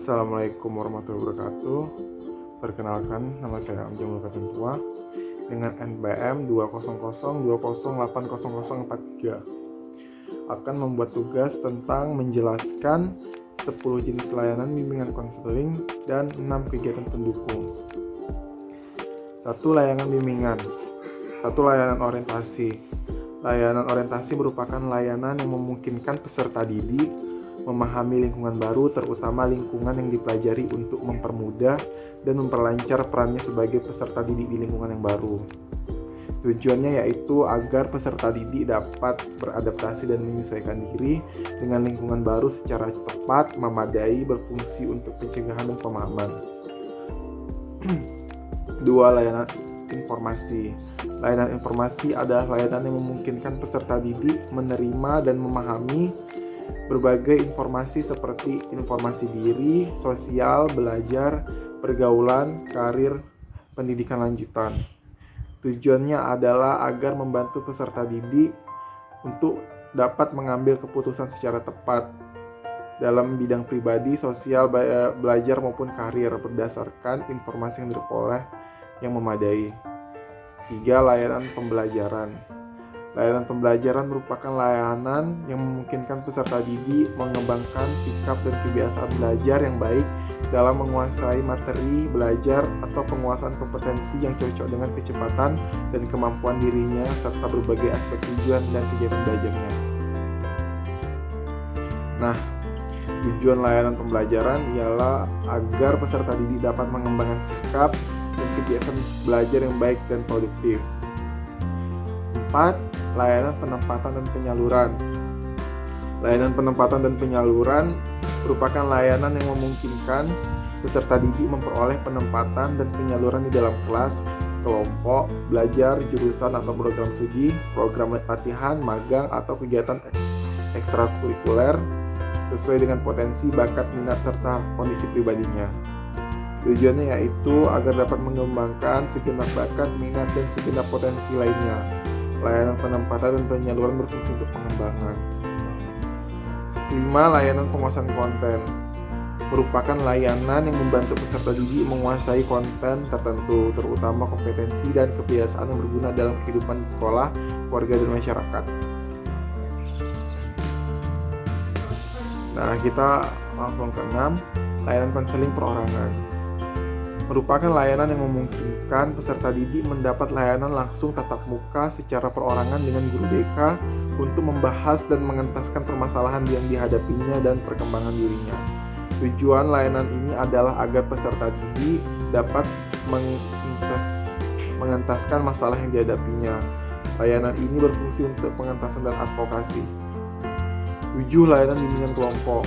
Assalamualaikum warahmatullahi wabarakatuh. Perkenalkan, nama saya Amjad Tua dengan NPM 20020080043 akan membuat tugas tentang menjelaskan 10 jenis layanan bimbingan konseling dan 6 kegiatan pendukung. 1. Layanan bimbingan. 1. Layanan orientasi. Layanan orientasi merupakan layanan yang memungkinkan peserta didik memahami lingkungan baru, terutama lingkungan yang dipelajari untuk mempermudah dan memperlancar perannya sebagai peserta didik di lingkungan yang baru. Tujuannya yaitu agar peserta didik dapat beradaptasi dan menyesuaikan diri dengan lingkungan baru secara tepat, memadai, berfungsi untuk pencegahan dan pemahaman. 2. Layanan informasi. Layanan informasi adalah layanan yang memungkinkan peserta didik menerima dan memahami berbagai informasi seperti informasi diri, sosial, belajar, pergaulan, karir, pendidikan lanjutan. Tujuannya adalah agar membantu peserta didik untuk dapat mengambil keputusan secara tepat dalam bidang pribadi, sosial, belajar maupun karir berdasarkan informasi yang diperoleh yang memadai. 3. Layanan pembelajaran. Layanan pembelajaran merupakan layanan yang memungkinkan peserta didik mengembangkan sikap dan kebiasaan belajar yang baik dalam menguasai materi belajar atau penguasaan kompetensi yang cocok dengan kecepatan dan kemampuan dirinya serta berbagai aspek tujuan dan kegiatan belajarnya. Nah, tujuan layanan pembelajaran ialah agar peserta didik dapat mengembangkan sikap dan kebiasaan belajar yang baik dan produktif. 4. Layanan penempatan dan penyaluran. Layanan penempatan dan penyaluran merupakan layanan yang memungkinkan peserta didik memperoleh penempatan dan penyaluran di dalam kelas, kelompok, belajar, jurusan atau program studi, program latihan, magang, atau kegiatan ekstrakurikuler sesuai dengan potensi, bakat, minat, serta kondisi pribadinya. Tujuannya yaitu agar dapat mengembangkan segenap bakat, minat, dan segenap potensi lainnya. Layanan penempatan dan penyaluran berfungsi untuk pengembangan. 5. Layanan penguasaan konten. Merupakan layanan yang membantu peserta didik menguasai konten tertentu, terutama kompetensi dan kebiasaan yang berguna dalam kehidupan di sekolah, keluarga, dan masyarakat. Nah, kita langsung ke 6. Layanan konseling perorangan. Merupakan layanan yang memungkinkan peserta didik mendapat layanan langsung tatap muka secara perorangan dengan guru BK untuk membahas dan mengentaskan permasalahan yang dihadapinya dan perkembangan dirinya. Tujuan layanan ini adalah agar peserta didik dapat mengentaskan masalah yang dihadapinya. Layanan ini berfungsi untuk pengentasan dan advokasi. 7. Layanan bimbingan kelompok.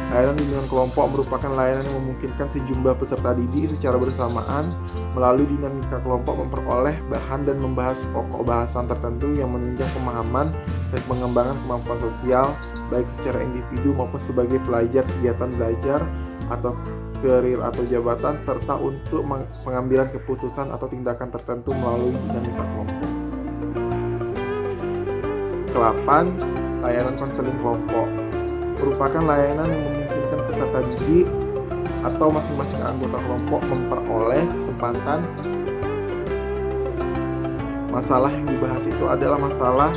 Layanan bimbingan kelompok merupakan layanan yang memungkinkan sejumlah peserta didik secara bersamaan melalui dinamika kelompok memperoleh bahan dan membahas pokok bahasan tertentu yang menunjang pemahaman dan pengembangan kemampuan sosial baik secara individu maupun sebagai pelajar kegiatan belajar atau karir atau jabatan serta untuk pengambilan keputusan atau tindakan tertentu melalui dinamika kelompok. 8. Layanan konseling kelompok merupakan layanan yang memungkinkan peserta didik atau masing-masing anggota kelompok memperoleh kesempatan. Masalah yang dibahas itu adalah masalah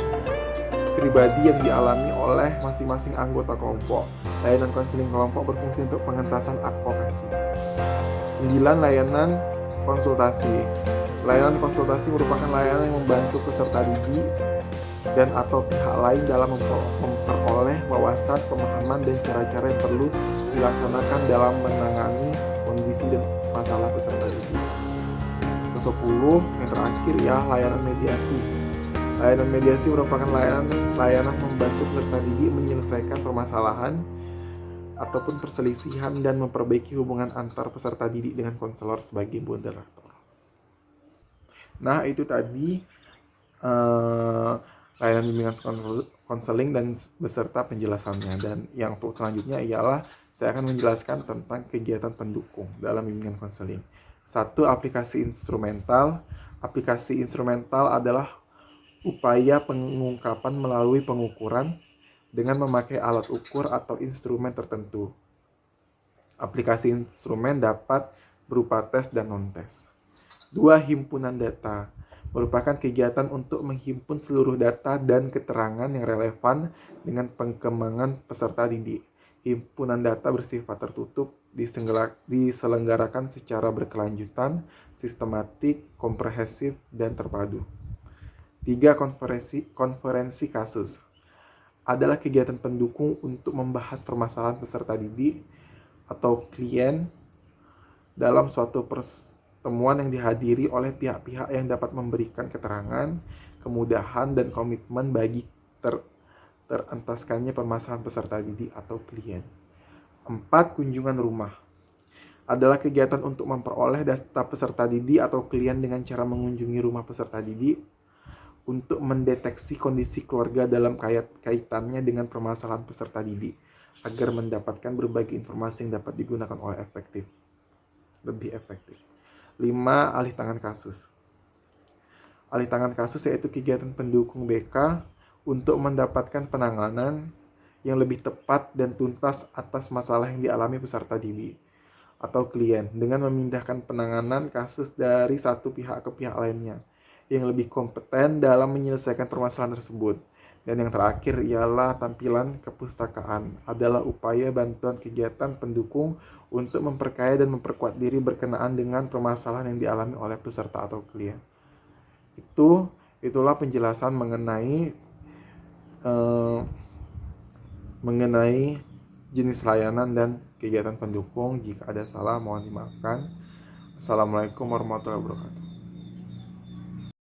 pribadi yang dialami oleh masing-masing anggota kelompok. Layanan konseling kelompok berfungsi untuk pengentasan advokasi. 9. Layanan konsultasi. Layanan konsultasi merupakan layanan yang membantu peserta didik dan atau pihak lain dalam memperoleh wawasan, pemahaman, dan cara-cara yang perlu dilaksanakan dalam menangani kondisi dan masalah peserta didik. Ke-10 yang terakhir ya layanan mediasi. Layanan mediasi merupakan layanan membantu peserta didik menyelesaikan permasalahan ataupun perselisihan dan memperbaiki hubungan antar peserta didik dengan konselor sebagai moderator. Nah, itu tadi layanan bimbingan konseling dan beserta penjelasannya. Dan yang untuk selanjutnya ialah saya akan menjelaskan tentang kegiatan pendukung dalam bimbingan konseling. 1. Aplikasi instrumental. Aplikasi instrumental adalah upaya pengungkapan melalui pengukuran dengan memakai alat ukur atau instrumen tertentu. Aplikasi instrumen dapat berupa tes dan non-tes. 2. Himpunan data merupakan kegiatan untuk menghimpun seluruh data dan keterangan yang relevan dengan pengembangan peserta didik. Himpunan data bersifat tertutup, diselenggarakan secara berkelanjutan, sistematik, komprehensif, dan terpadu. 3. Konferensi kasus adalah kegiatan pendukung untuk membahas permasalahan peserta didik atau klien dalam suatu pertemuan yang dihadiri oleh pihak-pihak yang dapat memberikan keterangan, kemudahan, dan komitmen bagi terentaskannya permasalahan peserta didik atau klien. 4. Kunjungan rumah adalah kegiatan untuk memperoleh data peserta didik atau klien dengan cara mengunjungi rumah peserta didik untuk mendeteksi kondisi keluarga dalam kaitannya dengan permasalahan peserta didik agar mendapatkan berbagai informasi yang dapat digunakan lebih efektif. 5. Alih tangan kasus. Alih tangan kasus yaitu kegiatan pendukung BK untuk mendapatkan penanganan yang lebih tepat dan tuntas atas masalah yang dialami peserta didik atau klien dengan memindahkan penanganan kasus dari satu pihak ke pihak lainnya yang lebih kompeten dalam menyelesaikan permasalahan tersebut. Dan yang terakhir ialah tampilan kepustakaan adalah upaya bantuan kegiatan pendukung untuk memperkaya dan memperkuat diri berkenaan dengan permasalahan yang dialami oleh peserta atau klien. Itulah penjelasan mengenai jenis layanan dan kegiatan pendukung. Jika ada salah mohon dimaafkan. Assalamualaikum warahmatullahi wabarakatuh.